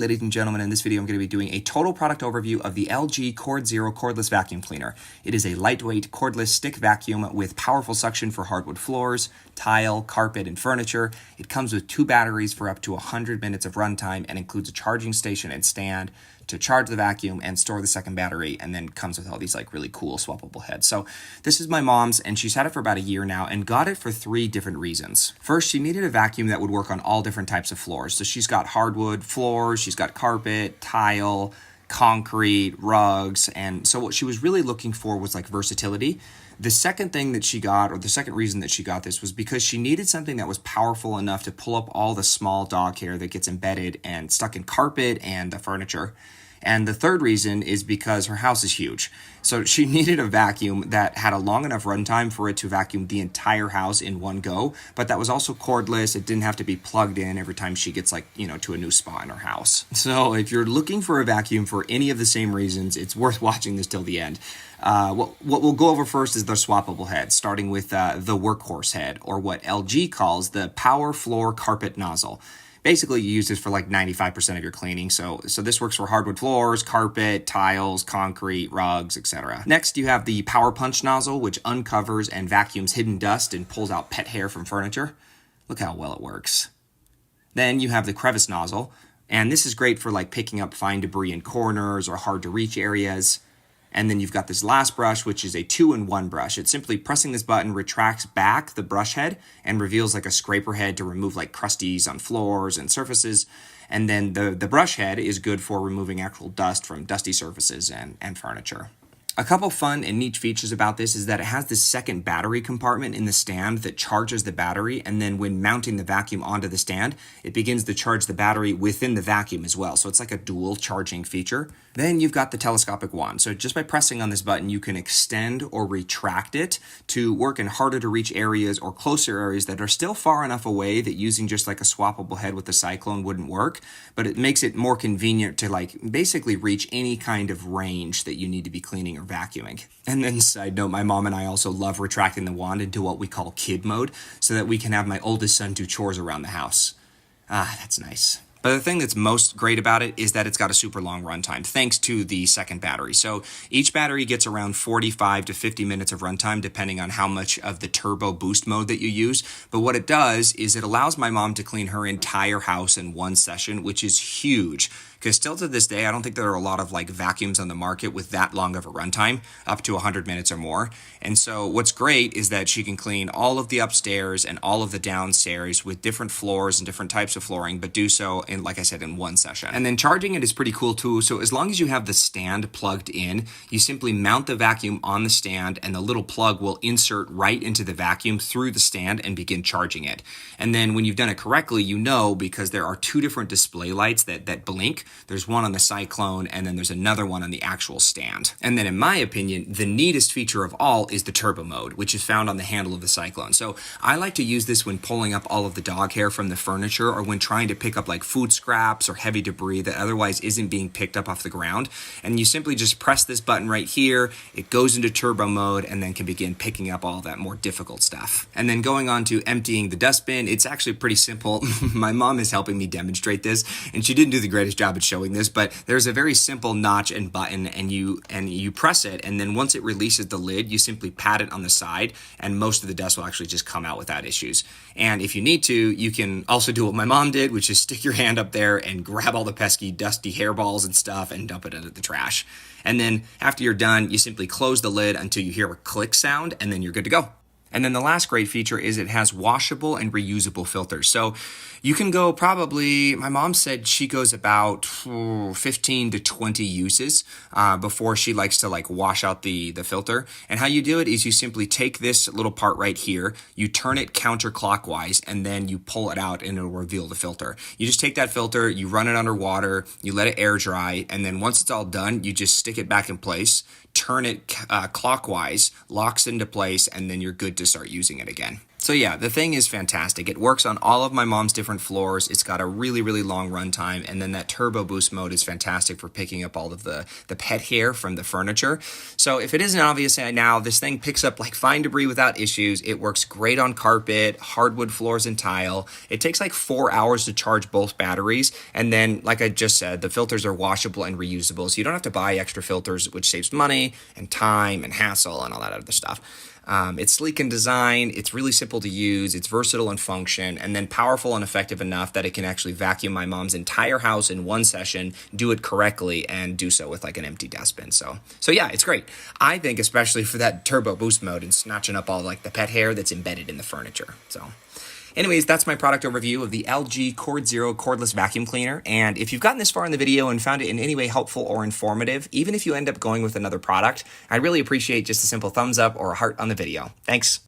ladies and gentlemen, in this video I'm going to be doing a total product overview of the LG CordZero cordless vacuum cleaner. It is a lightweight cordless stick vacuum with powerful suction for hardwood floors, tile, carpet, and furniture. It comes with 2 batteries for up to 100 minutes of runtime and includes a charging station and stand to charge the vacuum and store the second battery, and then comes with all these like really cool swappable heads. So this is my mom's, and she's had it for about a year now and got it for 3 different reasons. First, she needed a vacuum that would work on all different types of floors. So she's got hardwood floors, she's got carpet, tile, concrete, rugs, and so what she was really looking for was like versatility. The second thing that she got, or the second reason that she got this, was because she needed something that was powerful enough to pull up all the small dog hair that gets embedded and stuck in carpet and the furniture. And the third reason is because her house is huge. So she needed a vacuum that had a long enough runtime for it to vacuum the entire house in one go, but that was also cordless. It didn't have to be plugged in every time she gets to a new spot in her house. So if you're looking for a vacuum for any of the same reasons, it's worth watching this till the end. What we'll go over first is the swappable head, starting with the workhorse head, or what LG calls the power floor carpet nozzle. Basically, you use this for like 95% of your cleaning. So this works for hardwood floors, carpet, tiles, concrete, rugs, etc. Next, you have the power punch nozzle, which uncovers and vacuums hidden dust and pulls out pet hair from furniture. Look how well it works. Then you have the crevice nozzle, and this is great for like picking up fine debris in corners or hard to reach areas. And then you've got this last brush, which is a 2-in-1 brush. It's simply pressing this button retracts back the brush head and reveals like a scraper head to remove like crusties on floors and surfaces. And then the brush head is good for removing actual dust from dusty surfaces and furniture. A couple fun and neat features about this is that it has this second battery compartment in the stand that charges the battery, and then when mounting the vacuum onto the stand, it begins to charge the battery within the vacuum as well. So it's like a dual charging feature. Then you've got the telescopic wand. So just by pressing on this button, you can extend or retract it to work in harder to reach areas or closer areas that are still far enough away that using just like a swappable head with a cyclone wouldn't work, but it makes it more convenient to like basically reach any kind of range that you need to be cleaning or vacuuming. And then side note, my mom and I also love retracting the wand into what we call kid mode so that we can have my oldest son do chores around the house. That's nice. But the thing that's most great about it is that it's got a super long runtime, thanks to the second battery. So each battery gets around 45 to 50 minutes of runtime, depending on how much of the turbo boost mode that you use. But what it does is it allows my mom to clean her entire house in one session, which is huge. Because still to this day, I don't think there are a lot of like vacuums on the market with that long of a runtime, up to 100 minutes or more. And so what's great is that she can clean all of the upstairs and all of the downstairs with different floors and different types of flooring, but do so in, like I said, in one session. And then charging it is pretty cool too. So as long as you have the stand plugged in, you simply mount the vacuum on the stand and the little plug will insert right into the vacuum through the stand and begin charging it. And then when you've done it correctly, you know, because there are 2 different display lights that blink. There's one on the cyclone, and then there's another one on the actual stand. And then in my opinion, the neatest feature of all is the turbo mode, which is found on the handle of the cyclone. So I like to use this when pulling up all of the dog hair from the furniture, or when trying to pick up like food scraps or heavy debris that otherwise isn't being picked up off the ground. And you simply just press this button right here, it goes into turbo mode, and then can begin picking up all that more difficult stuff. And then going on to emptying the dustbin, it's actually pretty simple. My mom is helping me demonstrate this, and she didn't do the greatest job at showing this, but there's a very simple notch and button, and you press it, and then once it releases the lid, you simply pat it on the side, and most of the dust will actually just come out without issues. And if you need to, you can also do what my mom did, which is stick your hand up there and grab all the pesky, dusty hairballs and stuff and dump it into the trash. And then after you're done, you simply close the lid until you hear a click sound, and then you're good to go. And then the last great feature is it has washable and reusable filters. So you can go probably, my mom said she goes about 15 to 20 uses before she likes to like wash out the filter. And how you do it is you simply take this little part right here, you turn it counterclockwise, and then you pull it out and it'll reveal the filter. You just take that filter, you run it under water, you let it air dry, and then once it's all done, you just stick it back in place, turn it clockwise, locks into place, and then you're good to start using it again. So yeah, the thing is fantastic. It works on all of my mom's different floors. It's got a really, really long runtime. And then that turbo boost mode is fantastic for picking up all of the pet hair from the furniture. So if it isn't obvious now, this thing picks up like fine debris without issues. It works great on carpet, hardwood floors, and tile. It takes like 4 hours to charge both batteries. And then, like I just said, the filters are washable and reusable. So you don't have to buy extra filters, which saves money and time and hassle and all that other stuff. It's sleek in design, it's really simple to use, it's versatile in function, and then powerful and effective enough that it can actually vacuum my mom's entire house in one session, do it correctly, and do so with like an empty dustbin. So yeah, it's great. I think especially for that turbo boost mode and snatching up all like the pet hair that's embedded in the furniture. So anyways, that's my product overview of the LG CordZero cordless vacuum cleaner. And if you've gotten this far in the video and found it in any way helpful or informative, even if you end up going with another product, I'd really appreciate just a simple thumbs up or a heart on the video. Thanks.